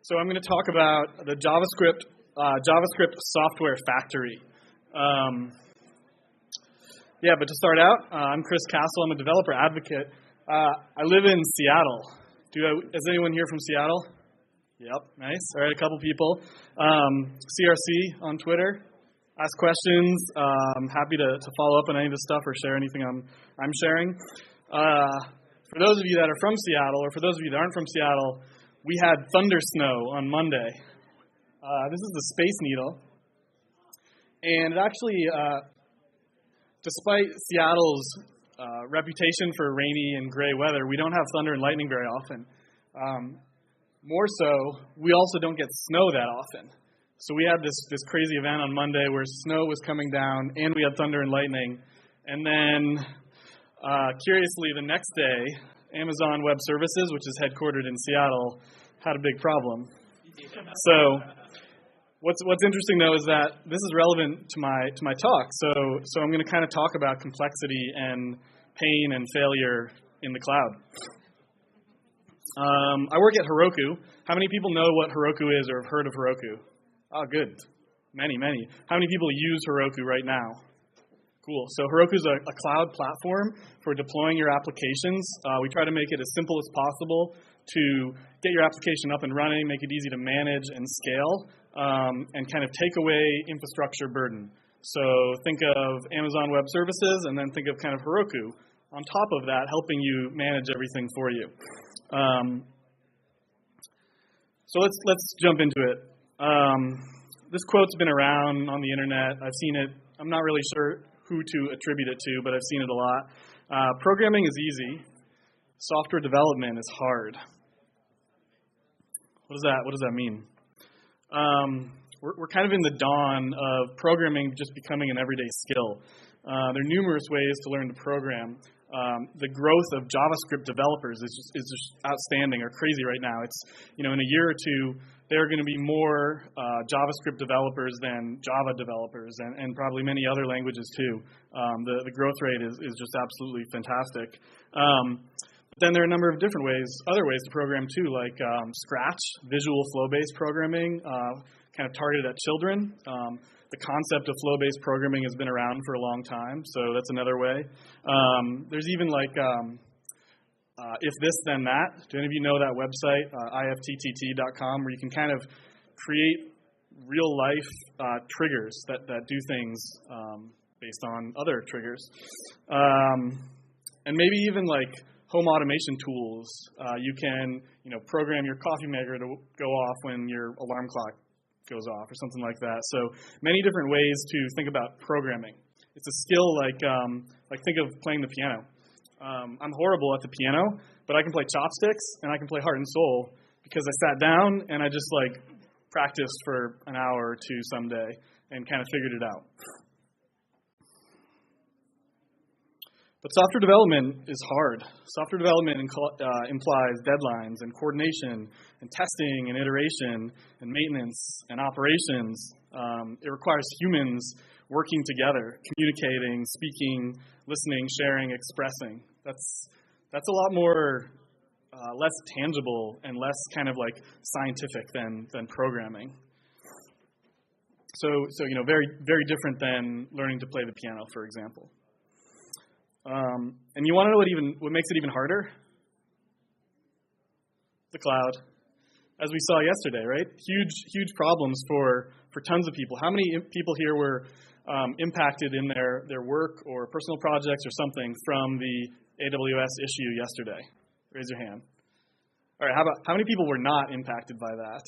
So I'm going to talk about the JavaScript software factory. But to start out, I'm Chris Castle. I'm a developer advocate. I live in Seattle. Is anyone here from Seattle? Yep, nice. All right, a couple people. CRC on Twitter. Ask questions. I'm happy to follow up on any of this stuff or share anything I'm sharing. For those of you that are from Seattle, or for those of you that aren't from Seattle, we had thunder snow on Monday. This is the Space Needle. And it actually, despite Seattle's reputation for rainy and gray weather, we don't have thunder and lightning very often. More so, we also don't get snow that often. So we had this crazy event on Monday where snow was coming down and we had thunder and lightning. And then, curiously, the next day, Amazon Web Services, which is headquartered in Seattle, had a big problem. So what's interesting, though, is that this is relevant to my talk. So I'm going to kind of talk about complexity and pain and failure in the cloud. I work at Heroku. How many people know what Heroku is or have heard of Heroku? Oh, good. Many. How many people use Heroku right now? Cool. So Heroku is a cloud platform for deploying your applications. We try to make it as simple as possible to get your application up and running, make it easy to manage and scale, and kind of take away infrastructure burden. So think of Amazon Web Services, and then think of kind of Heroku on top of that, helping you manage everything for you. So let's jump into it. This quote's been around on the internet. I've seen it. I'm not really sure who to attribute it to, but I've seen it a lot. Programming is easy. Software development is hard. What does that mean? We're kind of in the dawn of programming just becoming an everyday skill. There are numerous ways to learn to program. The growth of JavaScript developers is just outstanding or crazy right now. It's, in a year or two, there are going to be more JavaScript developers than Java developers, and probably many other languages too. The growth rate is just absolutely fantastic. But then there are a number of other ways to program too, like Scratch, visual flow-based programming, kind of targeted at children. The concept of flow-based programming has been around for a long time, so that's another way. There's even like if this, then that. Do any of you know that website, ifttt.com, where you can kind of create real-life triggers that do things based on other triggers? And maybe even like home automation tools. You can program your coffee maker to go off when your alarm clock goes off or something like that. So many different ways to think about programming. It's a skill like think of playing the piano. I'm horrible at the piano, but I can play chopsticks and I can play heart and soul because I sat down and I just practiced for an hour or two someday and kind of figured it out. But software development is hard. Software development implies deadlines and coordination and testing and iteration and maintenance and operations. It requires humans working together, communicating, speaking, listening, sharing, expressing. That's a lot more less tangible and less kind of scientific than programming. So very very different than learning to play the piano, for example. And you want to know what makes it even harder? The cloud. As we saw yesterday, right? Huge problems for tons of people. How many people here were impacted in their work or personal projects or something from the AWS issue yesterday? Raise your hand. All right, how many people were not impacted by that?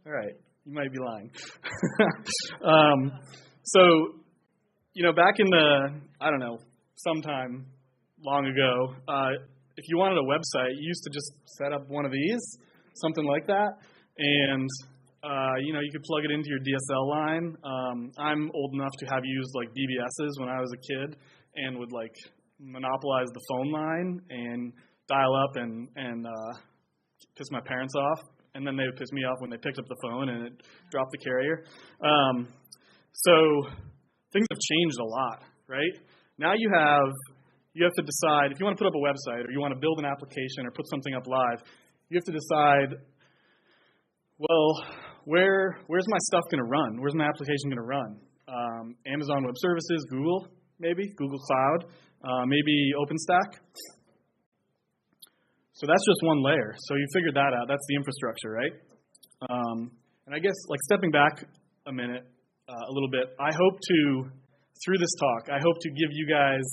All right, you might be lying. So, back in sometime long ago, if you wanted a website, you used to just set up one of these, something like that, and you could plug it into your DSL line. I'm old enough to have used BBSs when I was a kid, and would monopolize the phone line and dial up and piss my parents off, and then they would piss me off when they picked up the phone and it dropped the carrier. So things have changed a lot, right? Now you have to decide if you want to put up a website or you want to build an application or put something up live. You have to decide Well, where's my stuff going to run? Where's my application going to run? Amazon Web Services, Google, maybe, Google Cloud, maybe OpenStack. So that's just one layer. So you figured that out. That's the infrastructure, right? And I guess, like, stepping back a minute, a little bit, through this talk, I hope to give you guys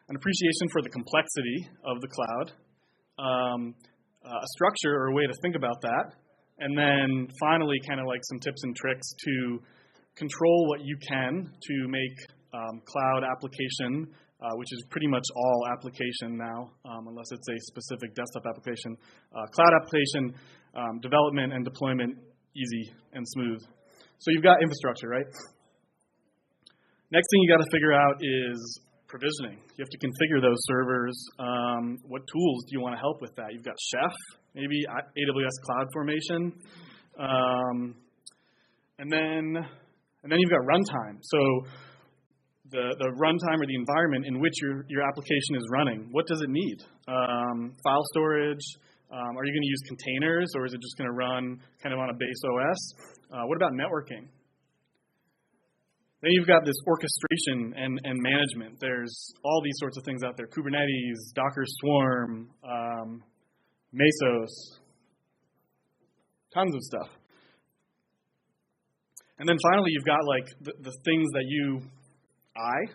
an appreciation for the complexity of the cloud, a structure or a way to think about that, and then finally kind of like some tips and tricks to control what you can to make cloud application, which is pretty much all application now, unless it's a specific desktop application, cloud application development and deployment easy and smooth. So you've got infrastructure, right? Next thing you got to figure out is provisioning. You have to configure those servers. What tools do you want to help with that? You've got Chef, maybe AWS CloudFormation, and then you've got runtime. So the runtime or the environment in which your application is running. What does it need? File storage. Are you going to use containers, or is it just going to run kind of on a base OS? What about networking? Then you've got this orchestration and management. There's all these sorts of things out there. Kubernetes, Docker Swarm, Mesos, tons of stuff. And then finally, you've got like the things that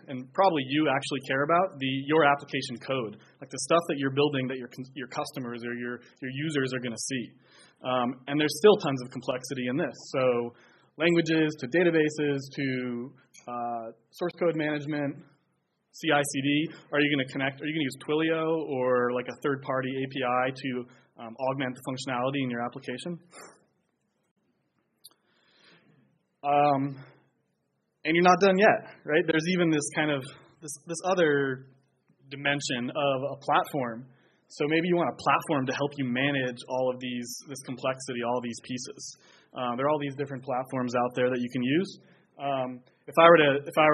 and probably you actually care about, your application code, like the stuff that you're building that your customers or your users are going to see. And there's still tons of complexity in this. So languages to databases to source code management, CI/CD. Are you going to connect? Are you going to use Twilio or like a third-party API to augment the functionality in your application? And you're not done yet, right? There's even this kind of this other dimension of a platform. So maybe you want a platform to help you manage all of this complexity, all of these pieces. There are all these different platforms out there that you can use. If I were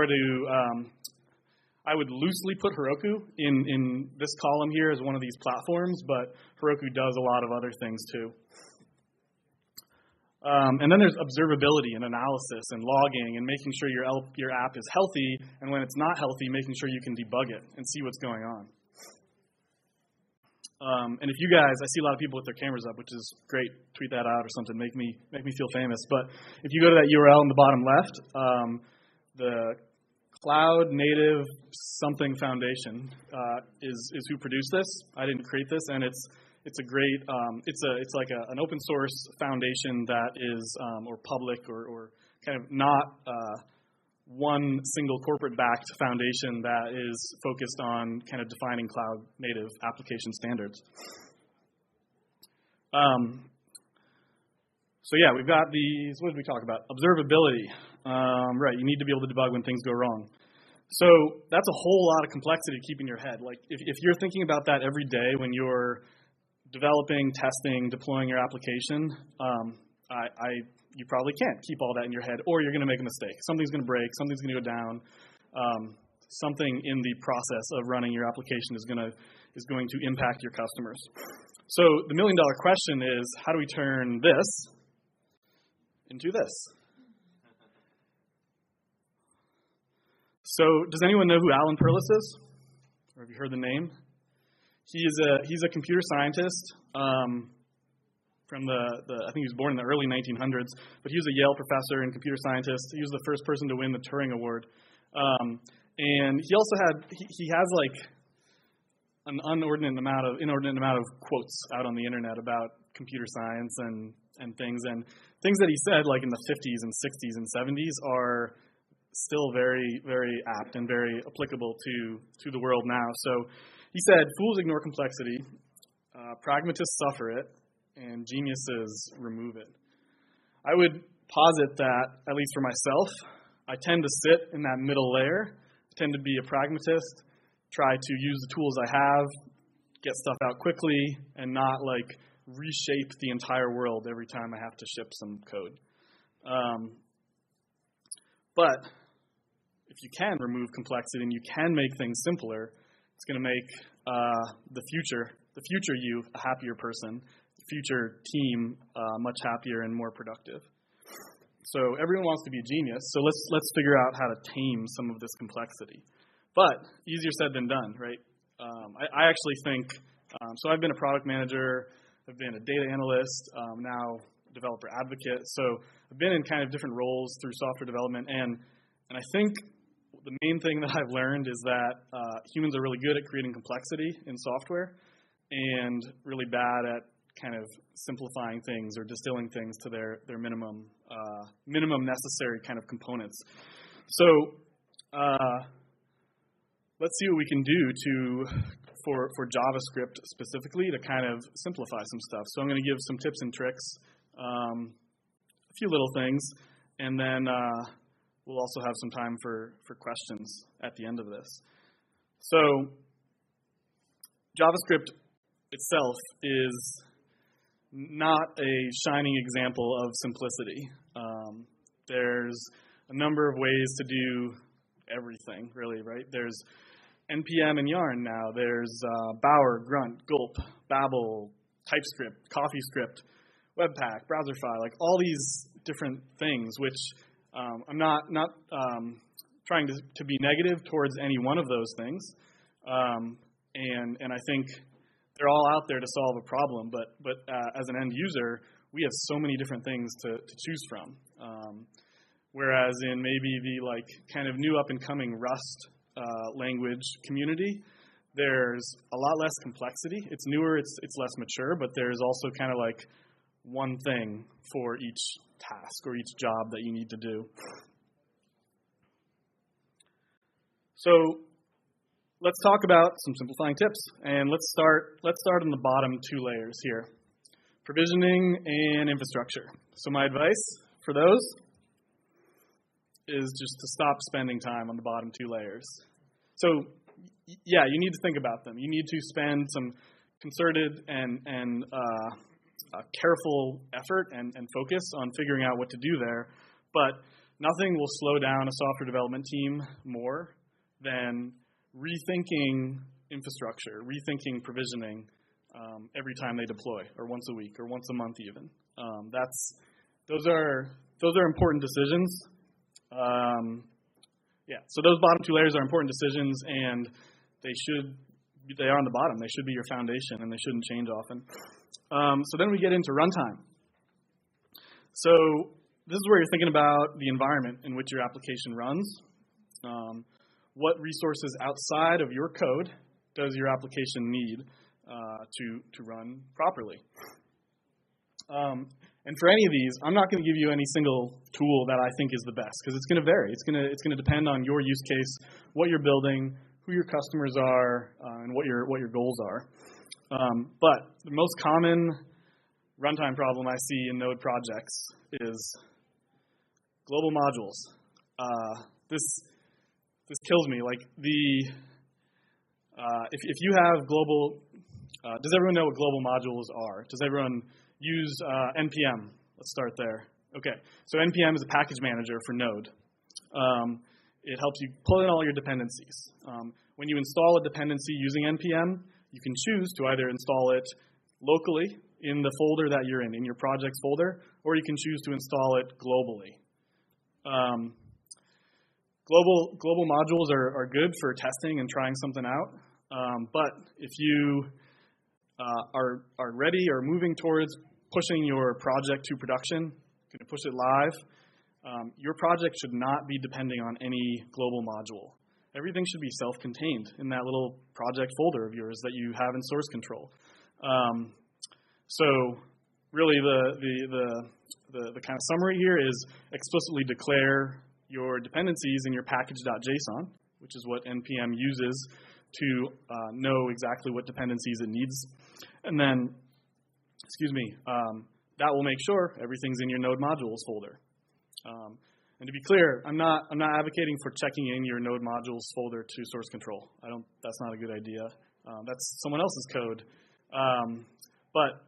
to, I would loosely put Heroku in this column here as one of these platforms, but Heroku does a lot of other things too. And then there's observability and analysis and logging and making sure your app is healthy, and when it's not healthy, making sure you can debug it and see what's going on. And if you guys, I see a lot of people with their cameras up, which is great. Tweet that out or something. Make me feel famous. But if you go to that URL in the bottom left, the Cloud Native Something Foundation is who produced this. I didn't create this, and it's a great it's like an open source foundation that is or public or kind of not one single corporate-backed foundation that is focused on kind of defining cloud-native application standards. So yeah, we've got these, what did we talk about? Observability. Right, you need to be able to debug when things go wrong. So that's a whole lot of complexity to keep in your head. Like if you're thinking about that every day when you're developing, testing, deploying your application, you probably can't keep all that in your head, or you're going to make a mistake. Something's going to break, something's going to go down. Something in the process of running your application is going to impact your customers. So the million-dollar question is, how do we turn this into this? So does anyone know who Alan Perlis is? Or have you heard the name? He's a computer scientist. From I think he was born in the early 1900s, but he was a Yale professor and computer scientist. He was the first person to win the Turing Award. And he also has like an inordinate amount of quotes out on the internet about computer science and things that he said like in the 50s and 60s and 70s are still very, very apt and very applicable to the world now. So he said, fools ignore complexity, pragmatists suffer it, and geniuses remove it. I would posit that, at least for myself, I tend to sit in that middle layer, tend to be a pragmatist, try to use the tools I have, get stuff out quickly, and not like reshape the entire world every time I have to ship some code. But if you can remove complexity and you can make things simpler, it's going to make the future you a happier person. future team much happier and more productive. So everyone wants to be a genius, so let's figure out how to tame some of this complexity. But easier said than done, right? I actually think, so I've been a product manager, I've been a data analyst, now developer advocate, so I've been in kind of different roles through software development, and I think the main thing that I've learned is that humans are really good at creating complexity in software and really bad at kind of simplifying things or distilling things to their minimum necessary kind of components. So let's see what we can do for JavaScript specifically to kind of simplify some stuff. So I'm going to give some tips and tricks, a few little things, and then we'll also have some time for questions at the end of this. So JavaScript itself is not a shining example of simplicity. There's a number of ways to do everything, really, right? There's NPM and Yarn now. There's Bower, Grunt, Gulp, Babel, TypeScript, CoffeeScript, Webpack, Browserify, like all these different things, which I'm not trying to be negative towards any one of those things. And I think they're all out there to solve a problem, but as an end user, we have so many different things to choose from. Whereas in maybe the like kind of new up and coming Rust language community, there's a lot less complexity. It's newer, it's less mature, but there's also kind of like one thing for each task or each job that you need to do. So let's talk about some simplifying tips, and let's start on the bottom two layers here, provisioning and infrastructure. So my advice for those is just to stop spending time on the bottom two layers. So yeah, you need to think about them. You need to spend some concerted and careful effort and focus on figuring out what to do there, but nothing will slow down a software development team more than rethinking infrastructure, rethinking provisioning every time they deploy, or once a week, or once a month even. Those are important decisions. So those bottom two layers are important decisions, and they are on the bottom. They should be your foundation, and they shouldn't change often. So then we get into runtime. So this is where you're thinking about the environment in which your application runs. What resources outside of your code does your application need to run properly? And for any of these, I'm not going to give you any single tool that I think is the best, because it's going to vary. It's going to depend on your use case, what you're building, who your customers are, and what your goals are. But the most common runtime problem I see in Node projects is global modules. This kills me. Like if you have global, does everyone know what global modules are? Does everyone use NPM? Let's start there. Okay, so NPM is a package manager for Node. It helps you pull in all your dependencies. When you install a dependency using NPM, you can choose to either install it locally in the folder that you're in your projects folder, or you can choose to install it globally. Global modules are good for testing and trying something out, but if you are ready or moving towards pushing your project to production, going to push it live, your project should not be depending on any global module. Everything should be self-contained in that little project folder of yours that you have in source control. So really the kind of summary here is explicitly declare your dependencies in your package.json, which is what NPM uses to know exactly what dependencies it needs. And then, that will make sure everything's in your Node modules folder. And to be clear, I'm not advocating for checking in your Node modules folder to source control. That's not a good idea. That's someone else's code. But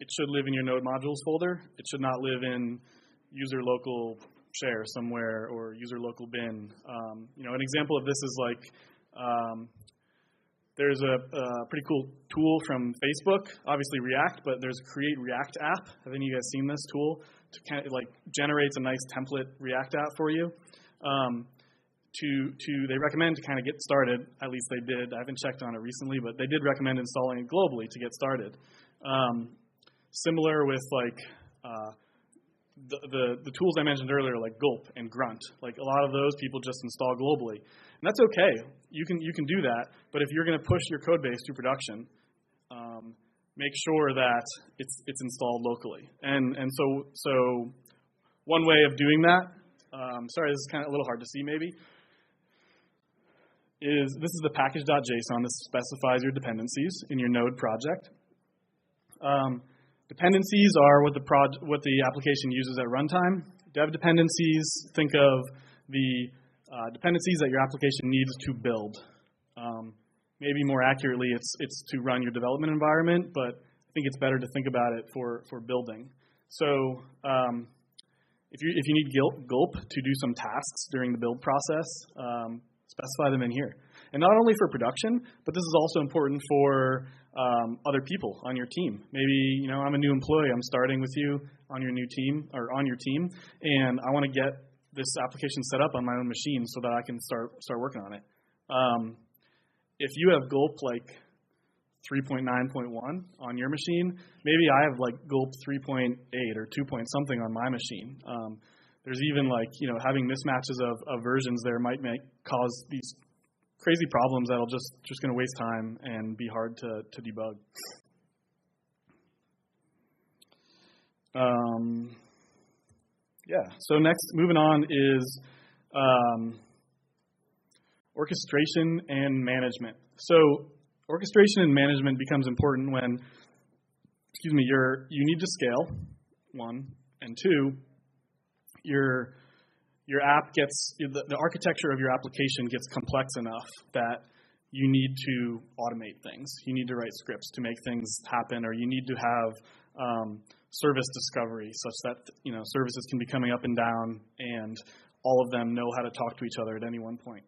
it should live in your Node modules folder. It should not live in user local share somewhere or user local bin. An example of this is like There's a pretty cool tool from Facebook, obviously React, but there's a Create React app. Have any of you guys seen this tool? To kind of like generates a nice template React app for you. They recommend to kind of get started. At least they did. I haven't checked on it recently, but they did recommend installing it globally to get started. Similar with like the tools I mentioned earlier, like Gulp and Grunt. Like a lot of those people just install globally, and that's okay. You can do that, but if you're going to push your code base to production, make sure that it's installed locally. And so one way of doing that, sorry, this is kind of a little hard to see maybe, is this is the package.json. This specifies your dependencies in your Node project. Dependencies are what the application uses at runtime. Dev dependencies, think of the dependencies that your application needs to build. Maybe more accurately, it's to run your development environment, but I think it's better to think about it for building. So if you need Gulp to do some tasks during the build process, specify them in here. And not only for production, but this is also important for other people on your team. Maybe, I'm a new employee. I'm starting with you on your new team or on your team, and I want to get this application set up on my own machine so that I can start working on it. If you have Gulp like 3.9.1 on your machine, maybe I have like Gulp 3.8 or 2 point something on my machine. There's even like, having mismatches of versions there might cause these crazy problems that'll just going to waste time and be hard to debug. So next, moving on is orchestration and management. So orchestration and management becomes important when, you need to scale, one, and two, your app gets, the architecture of your application gets complex enough that you need to automate things. You need to write scripts to make things happen, or you need to have service discovery such that, services can be coming up and down and all of them know how to talk to each other at any one point.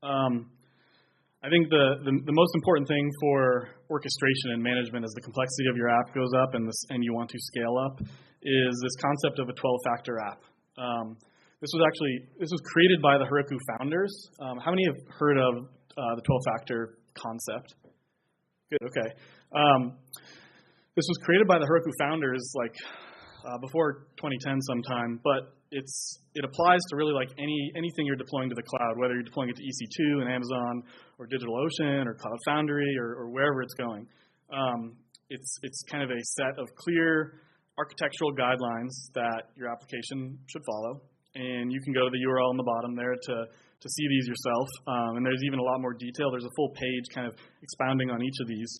I think the most important thing for orchestration and management as the complexity of your app goes up and you want to scale up is this concept of a 12-factor app. This was created by the Heroku founders. How many have heard of the 12-factor concept? Good, okay. This was created by the Heroku founders before 2010 sometime, but it applies to really like anything you're deploying to the cloud, whether you're deploying it to EC2 and Amazon or DigitalOcean or Cloud Foundry or wherever it's going. It's kind of a set of clear architectural guidelines that your application should follow, and you can go to the URL on the bottom there to see these yourself. And there's even a lot more detail. There's a full page kind of expounding on each of these.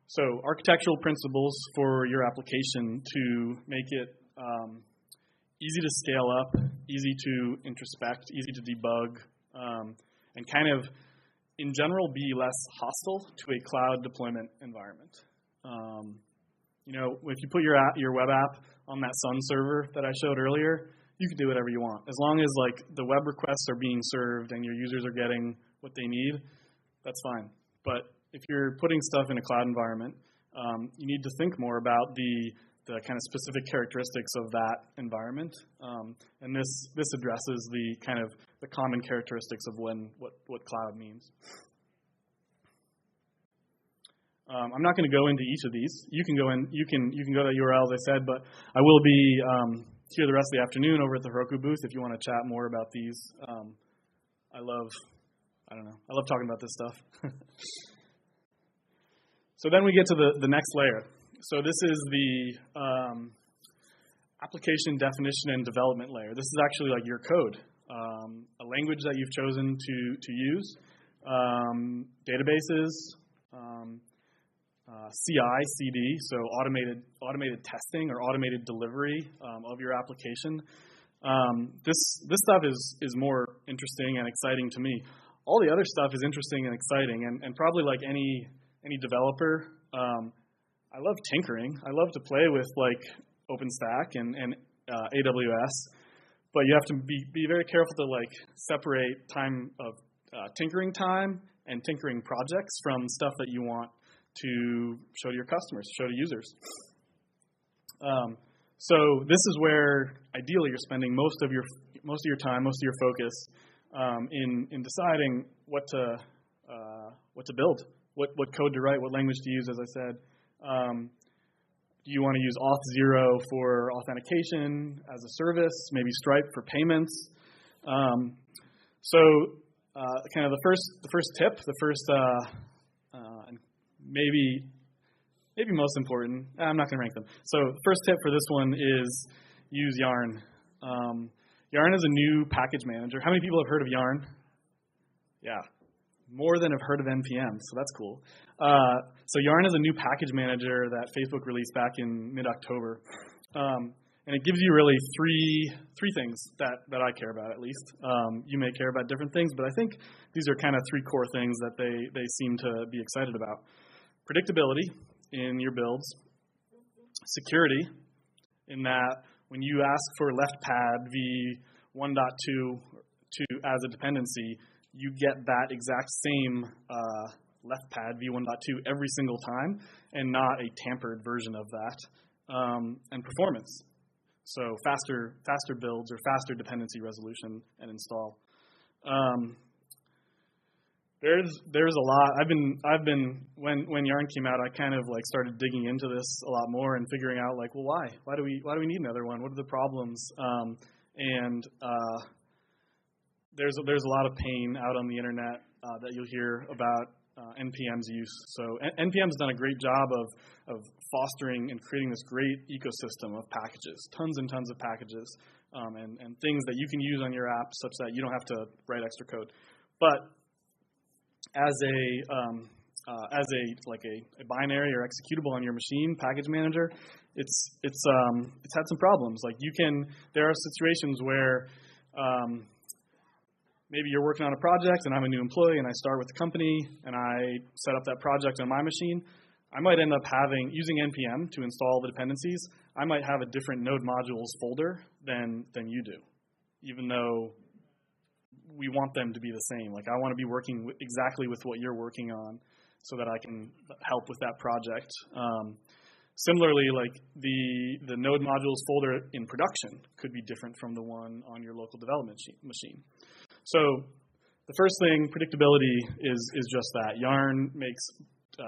So architectural principles for your application to make it easy to scale up, easy to introspect, easy to debug, and kind of, in general, be less hostile to a cloud deployment environment. If you put your web app on that Sun server that I showed earlier, you can do whatever you want. As long as the web requests are being served and your users are getting what they need, that's fine. But if you're putting stuff in a cloud environment, you need to think more about the kind of specific characteristics of that environment. And this addresses the common characteristics of what cloud means. I'm not going to go into each of these. You can go to the URL as I said, but I will be here the rest of the afternoon over at the Heroku booth if you want to chat more about these. I love talking about this stuff. So then we get to the next layer. So this is the application definition and development layer. This is actually like your code, a language that you've chosen to use, databases, CI, CD, so automated testing or automated delivery of your application. This stuff is more interesting and exciting to me. All the other stuff is interesting and exciting, and probably like any developer, I love tinkering. I love to play with OpenStack and AWS, but you have to be very careful to separate time of tinkering time and tinkering projects from stuff that you want to show to your customers, show to users. So this is where ideally you're spending most of your time, most of your focus in deciding what to build, what code to write, what language to use. As I said, do you want to use Auth0 for authentication as a service? Maybe Stripe for payments. Kind of the first tip, and maybe most important. I'm not going to rank them. So the first tip for this one is use Yarn. Yarn is a new package manager. How many people have heard of Yarn? Yeah, more than have heard of NPM, so that's cool. So Yarn is a new package manager that Facebook released back in mid-October. And it gives you really three things that I care about, at least. You may care about different things, but I think these are kind of three core things that they seem to be excited about. Predictability in your builds. Security, in that when you ask for leftpad v1.2 as a dependency, you get that exact same leftpad v1.2 every single time, and not a tampered version of that. And performance. So faster builds or faster dependency resolution and install. There's a lot. I've been when Yarn came out, I kind of like started digging into this a lot more and figuring out like, well, why do we need another one? What are the problems? There's a lot of pain out on the internet that you'll hear about NPM's use. So NPM's done a great job of fostering and creating this great ecosystem of packages, tons and tons of packages, and things that you can use on your app such that you don't have to write extra code. But as a binary or executable on your machine package manager, it's had some problems. Like there are situations where maybe you're working on a project and I'm a new employee and I start with the company and I set up that project on my machine. I might end up using NPM to install the dependencies. I might have a different node modules folder than you do, even though we want them to be the same. Like I want to be working exactly with what you're working on so that I can help with that project. Similarly, like the node modules folder in production could be different from the one on your local development machine. So the first thing, predictability, is just that. Yarn makes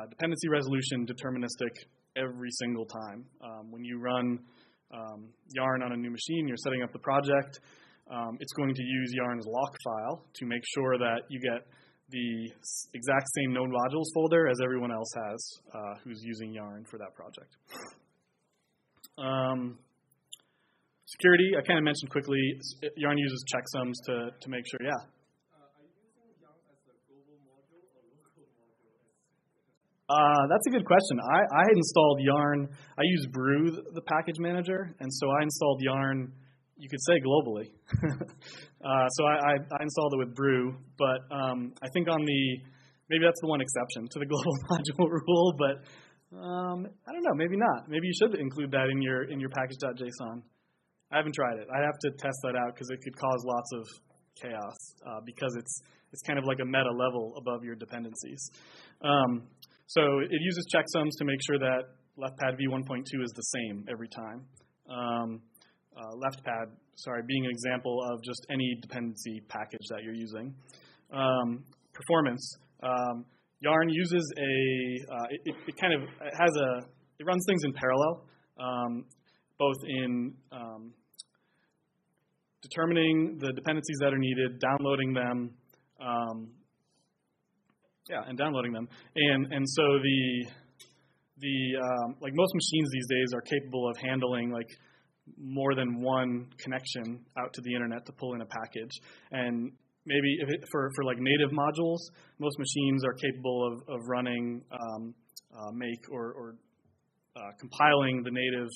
dependency resolution deterministic every single time. When you run Yarn on a new machine, you're setting up the project, it's going to use Yarn's lock file to make sure that you get the exact same node modules folder as everyone else has who's using Yarn for that project. Security, I kind of mentioned quickly. Yarn uses checksums to make sure, yeah. Are you using Yarn as a global module or local module? That's a good question. I had installed Yarn. I use Brew, the package manager, and so I installed Yarn, you could say globally. So I installed it with Brew, but I think maybe that's the one exception to the global module rule, but I don't know, maybe not. Maybe you should include that in your package.json. I haven't tried it. I have to test that out because it could cause lots of chaos because it's kind of like a meta level above your dependencies. So it uses checksums to make sure that leftpad v1.2 is the same every time. Leftpad, being an example of just any dependency package that you're using. Performance. Yarn uses it runs things in parallel, both in determining the dependencies that are needed, downloading them, and downloading them. And so like most machines these days are capable of handling like more than one connection out to the internet to pull in a package. And maybe for like native modules, most machines are capable of running make or compiling the native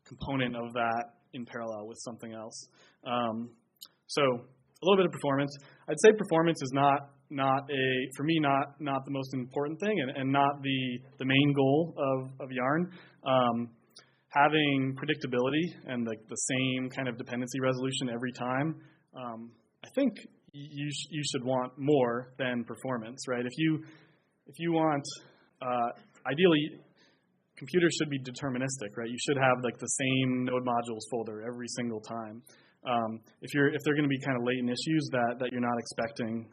component of that in parallel with something else. So a little bit of performance. I'd say performance is not the most important thing and not the main goal of Yarn. Having predictability and like the same kind of dependency resolution every time, I think you should want more than performance, right? If you want, ideally, computers should be deterministic, right? You should have like the same node modules folder every single time. If they're going to be kind of latent issues that you're not expecting,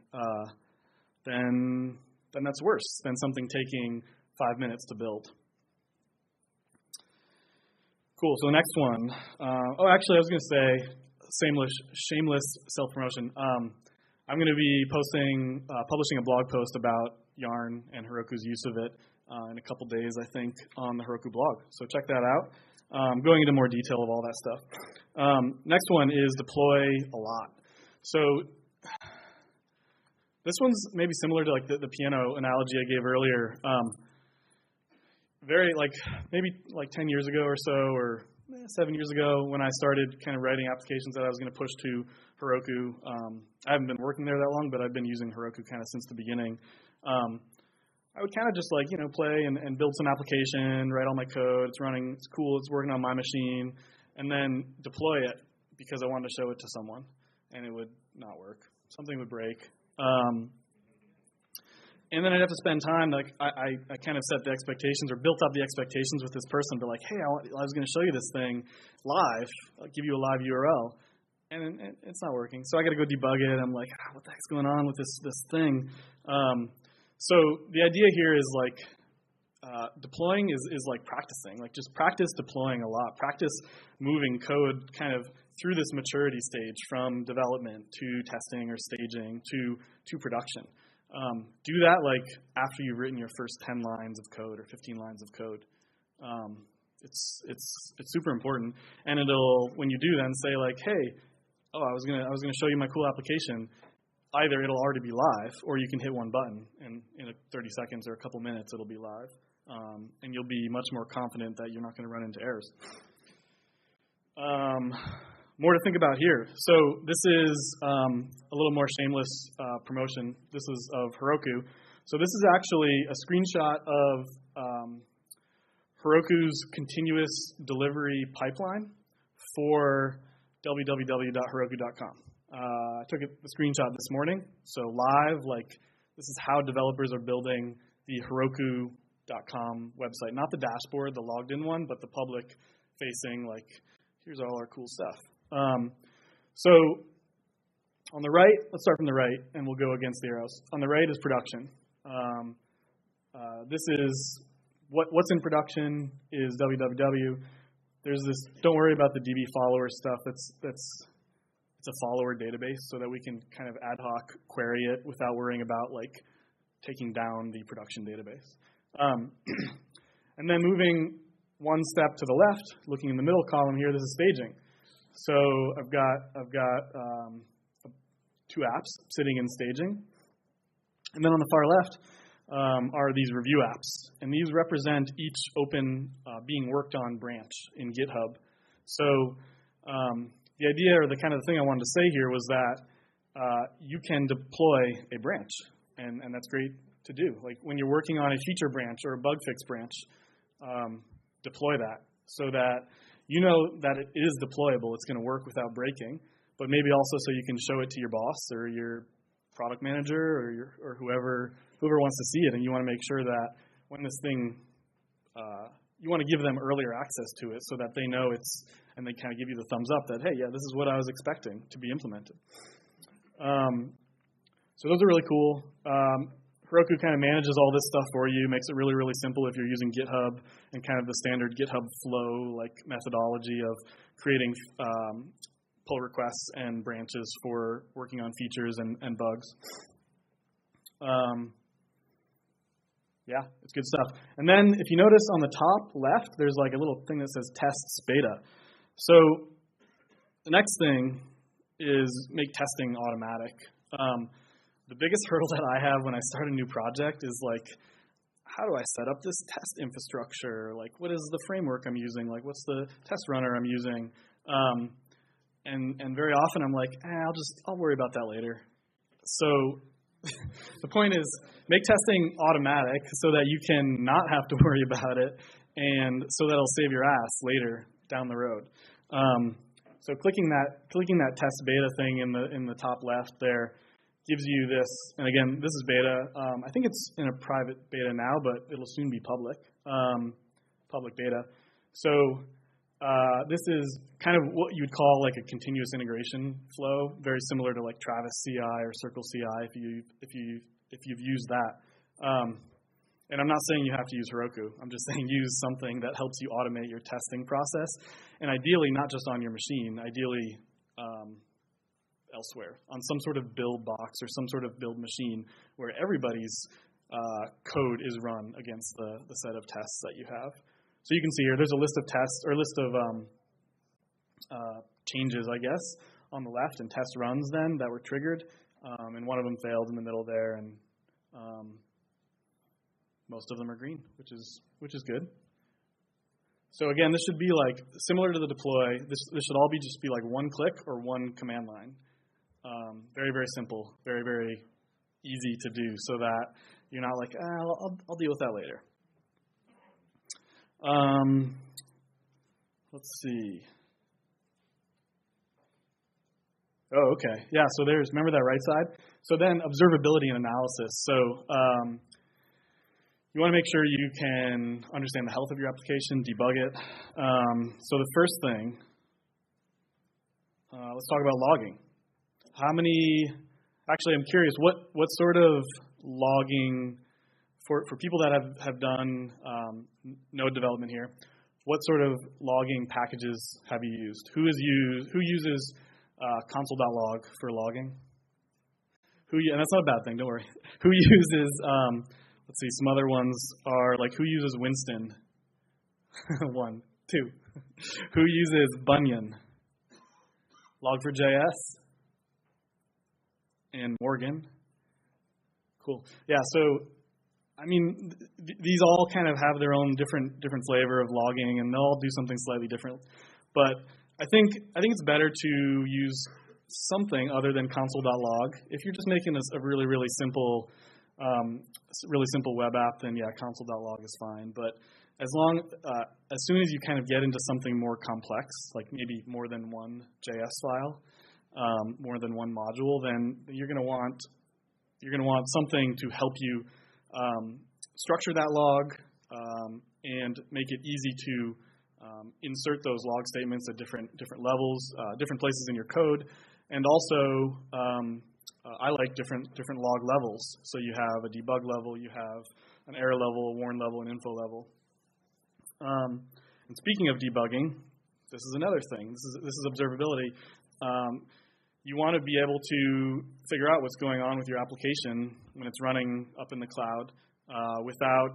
then that's worse than something taking 5 minutes to build. Cool. So the next one. Actually, I was going to say shameless self-promotion. I'm going to be publishing a blog post about Yarn and Heroku's use of it in a couple days, I think, on the Heroku blog. So check that out. Going into more detail of all that stuff. Next one is deploy a lot. So this one's maybe similar to like the piano analogy I gave earlier. Maybe 10 years ago or so, or 7 years ago, when I started kind of writing applications that I was going to push to Heroku. I haven't been working there that long, but I've been using Heroku kind of since the beginning. I would kind of just play and build some application, write all my code. It's running, it's cool, it's working on my machine, and then deploy it because I wanted to show it to someone, and it would not work. Something would break. And then I'd have to spend time, I kind of set the expectations or built up the expectations with this person, but hey, I was going to show you this thing live. I'll give you a live URL. And it's not working. So I got to go debug it. I'm like, what the heck's going on with this thing? So the idea here is deploying is like practicing. Just practice deploying a lot. Practice moving code kind of through this maturity stage from development to testing or staging to production. Do that after you've written your first 10 lines of code or 15 lines of code. It's super important, and it'll, when you do, then say hey, I was gonna show you my cool application. Either it'll already be live, or you can hit one button, and in 30 seconds or a couple minutes it'll be live, and you'll be much more confident that you're not going to run into errors. More to think about here. So this is a little more shameless promotion. This is of Heroku. So this is actually a screenshot of Heroku's continuous delivery pipeline for www.heroku.com. I took the screenshot this morning. So live, this is how developers are building the Heroku.com website. Not the dashboard, the logged in one, but the public facing, here's all our cool stuff. So on the right, let's start from the right, and we'll go against the arrows. On the right is production. This is what's in production is www. There's this. Don't worry about the DB follower stuff. It's a follower database, so that we can kind of ad hoc query it without worrying about taking down the production database. And then moving one step to the left, looking in the middle column here, this is staging. So I've got 2 apps sitting in staging, and then on the far left are these review apps, and these represent each open being worked on branch in GitHub. So the idea, or the kind of thing I wanted to say here, was that you can deploy a branch, and that's great to do. When you're working on a feature branch or a bug fix branch, deploy that so that you know that it is deployable, it's going to work without breaking, but maybe also so you can show it to your boss or your product manager or whoever wants to see it, and you want to make sure that when this thing, you want to give them earlier access to it so that they know and they kind of give you the thumbs up that, hey, yeah, this is what I was expecting to be implemented. So those are really cool. Heroku kind of manages all this stuff for you, makes it really, really simple if you're using GitHub and kind of the standard GitHub flow methodology of creating pull requests and branches for working on features and bugs. Yeah, it's good stuff. And then if you notice on the top left, there's a little thing that says tests beta. So the next thing is make testing automatic. The biggest hurdle that I have when I start a new project is how do I set up this test infrastructure? What is the framework I'm using? What's the test runner I'm using? And very often I'm I'll worry about that later. So the point is, make testing automatic so that you can not have to worry about it, and so that it'll save your ass later down the road. So clicking that test beta thing in the top left there gives you this, and again, this is beta. I think it's in a private beta now, but it'll soon be public beta. So this is kind of what you'd call like a continuous integration flow, very similar to like Travis CI or Circle CI if you've used that. And I'm not saying you have to use Heroku. I'm just saying use something that helps you automate your testing process, and ideally not just on your machine, ideally elsewhere, on some sort of build box or some sort of build machine where everybody's code is run against the set of tests that you have. So you can see here, there's a list of tests, or a list of changes, I guess, on the left, and test runs then that were triggered, and one of them failed in the middle there, and most of them are green, which is good. So again, this should be like similar to the deploy. This should all just be like one click or one command line. Very, very simple, very, very easy to do, so that you're not like, I'll deal with that later. Let's see. Oh, okay. Yeah, so remember that right side? So then observability and analysis. So you want to make sure you can understand the health of your application, debug it. So the first thing, let's talk about logging. Actually, I'm curious, what sort of logging, for people that have done node development here, what sort of logging packages have you used? Who uses console.log for logging? And that's not a bad thing, don't worry. Who uses, let's see, some other ones are like, who uses Winston? 1, 2. Who uses Bunyan? Log4j.s? And Morgan. Cool. Yeah, so, I mean, these all kind of have their own different flavor of logging, and they'll all do something slightly different. But I think it's better to use something other than console.log. If you're just making a really, really simple web app, then yeah, console.log is fine. But as soon as you kind of get into something more complex, like maybe more than one JS file, more than one module, then you're going to want something to help you structure that log and make it easy to insert those log statements at different levels, different places in your code, and also I like different log levels. So you have a debug level, you have an error level, a warn level, an info level. And speaking of debugging, this is another thing. This is observability. You want to be able to figure out what's going on with your application when it's running up in the cloud without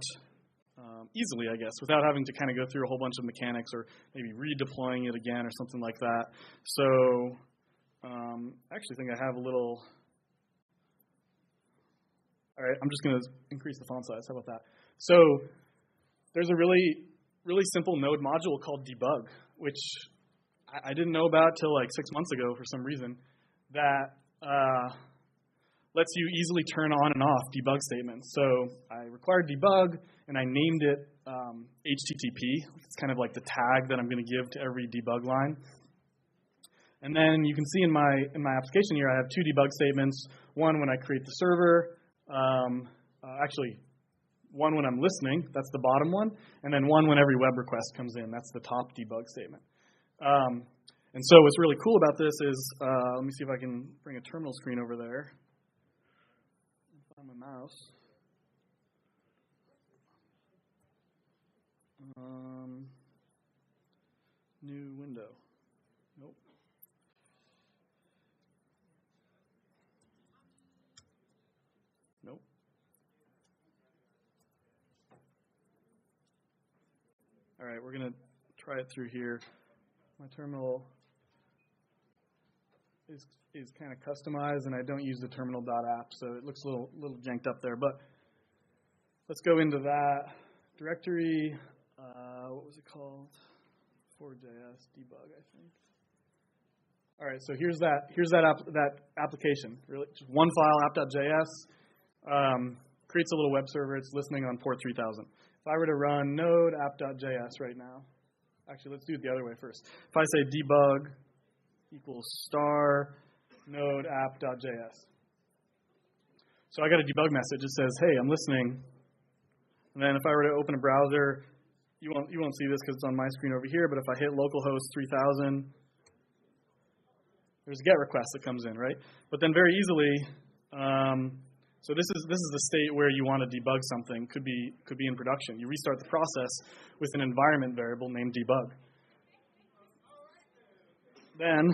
easily, I guess, without having to kind of go through a whole bunch of mechanics or maybe redeploying it again or something like that. So I actually think I have a little. All right, I'm just going to increase the font size. How about that? So there's a really, really simple node module called debug, which I didn't know about till like 6 months ago for some reason, that lets you easily turn on and off debug statements. So I required debug, and I named it HTTP. It's kind of like the tag that I'm going to give to every debug line. And then you can see in my application here, I have 2 debug statements. One when I create the server, actually one when I'm listening, that's the bottom one, and then one when every web request comes in, that's the top debug statement. And so what's really cool about this is, let me see if I can bring a terminal screen over there. Find my mouse. New window. Nope. Nope. All right, we're going to try it through here. My terminal is kind of customized, and I don't use the terminal.app, so it looks a little janked up there. But let's go into that directory. What was it called? ForwardJS debug, I think. All right, so here's that application. Really, just one file, app.js, creates a little web server. It's listening on port 3000. If I were to run node app.js right now, actually, let's do it the other way first. If I say debug equals star node app.js, So I got a debug message. It says, hey, I'm listening. And then if I were to open a browser, you won't see this because it's on my screen over here, but if I hit localhost 3000, there's a GET request that comes in, right? But then very easily, so this is the state where you want to debug something. Could be in production. You restart the process with an environment variable named debug. Then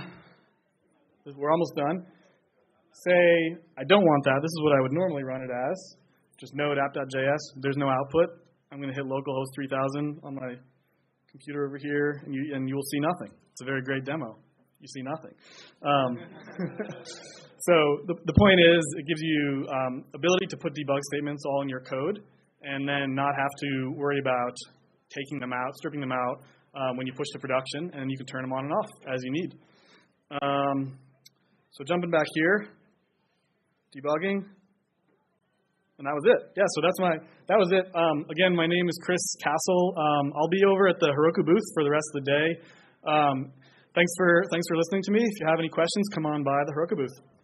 we're almost done. Say I don't want that. This is what I would normally run it as. Just node app.js. There's no output. I'm going to hit localhost 3000 on my computer over here, and you will see nothing. It's a very great demo. You see nothing. So the point is, it gives you ability to put debug statements all in your code, and then not have to worry about taking them out, stripping them out when you push to production, and you can turn them on and off as you need. So jumping back here, debugging, and that was it. Yeah, so that was it. Again, my name is Chris Castle. I'll be over at the Heroku booth for the rest of the day. Thanks for listening to me. If you have any questions, come on by the Heroku booth.